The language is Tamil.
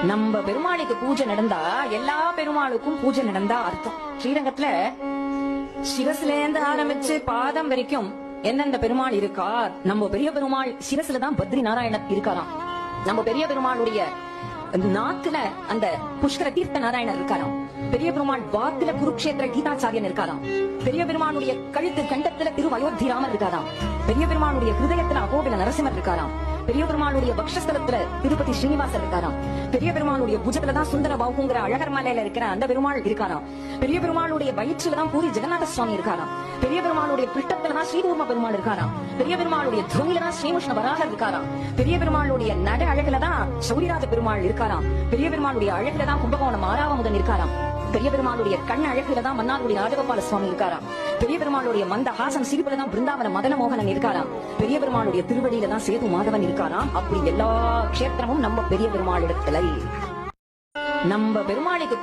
நம்ம பெருமாளுக்கு பூஜை நடந்தா எல்லா பெருமாளுக்கும் பூஜை நடந்தா அர்த்தம். ஸ்ரீரங்கத்துல சிரசுல இருந்து ஆரம்பிச்சு பாதம் வரைக்கும் எந்தெந்த பெருமாள் இருக்கார்? நம்ம பெரிய பெருமாள் சிரசுல தான் பத்ரி நாராயணன் இருக்காராம். நம்ம பெரிய பெருமாளுடைய நாக்குல அந்த புஷ்கர தீர்த்த நாராயணர் இருக்காராம். பெரிய பெருமாள் வாக்குல குருக்ஷேத்திர கீதாச்சாரியன் இருக்காராம். பெரிய பெருமானுடைய கழுத்து கண்டத்துல திருவயோத்திராமர் இருக்காராம். பெரிய பெருமானுடைய ஹிருதயத்துல அகோபில நரசிம்மர் இருக்காராம். பெரிய பெருமானுடைய பக்ஷஸ்தலத்துல திருப்பதி ஸ்ரீனிவாசர் இருக்காராம். பெரிய பெருமானுடைய புஜத்துலதான் சுந்தர பாகுங்கிற அழகர் மலையில இருக்கிற அந்த பெருமாள் இருக்காராம். பெரிய பெருமாளுடைய வயிற்றுலதான் பூரி ஜெகநாத சுவாமி இருக்காராம். பெரிய பெருமாளுடைய பிட்டத்துலதான் ஸ்ரீகூர்ம பெருமாள் இருக்காராம். பெரிய பெருமாளுடைய துவனிலதான் ஸ்ரீமுஷ்ண வராகர் இருக்காராம். பெரிய பெருமாளுடைய நட அழகுலதான் சௌரிராஜ பெருமாள் இருக்காராம். பெரிய பெருமாளுடைய அழகுலதான் கும்பகோணம் ஆறாவமுதன் இருக்காராம். பெரிய பெருமாளுடைய கண் அழகுலதான் மன்னாருடைய ராஜகோபால சுவாமி இருக்காராம். பெரிய பெருமாளுடைய மந்த ஹாசன் சிரிப்புலதான் பிருந்தாவன மதன மோகனன் இருக்காராம். பெரிய பெருமாளுடைய திருவடியில தான் சேது மாதவன் இருக்காராம். அப்படி எல்லா கஷேத்திரமும் நம்ம பெரிய பெருமாள் இடத்துல நம்ம பெருமாளுக்கு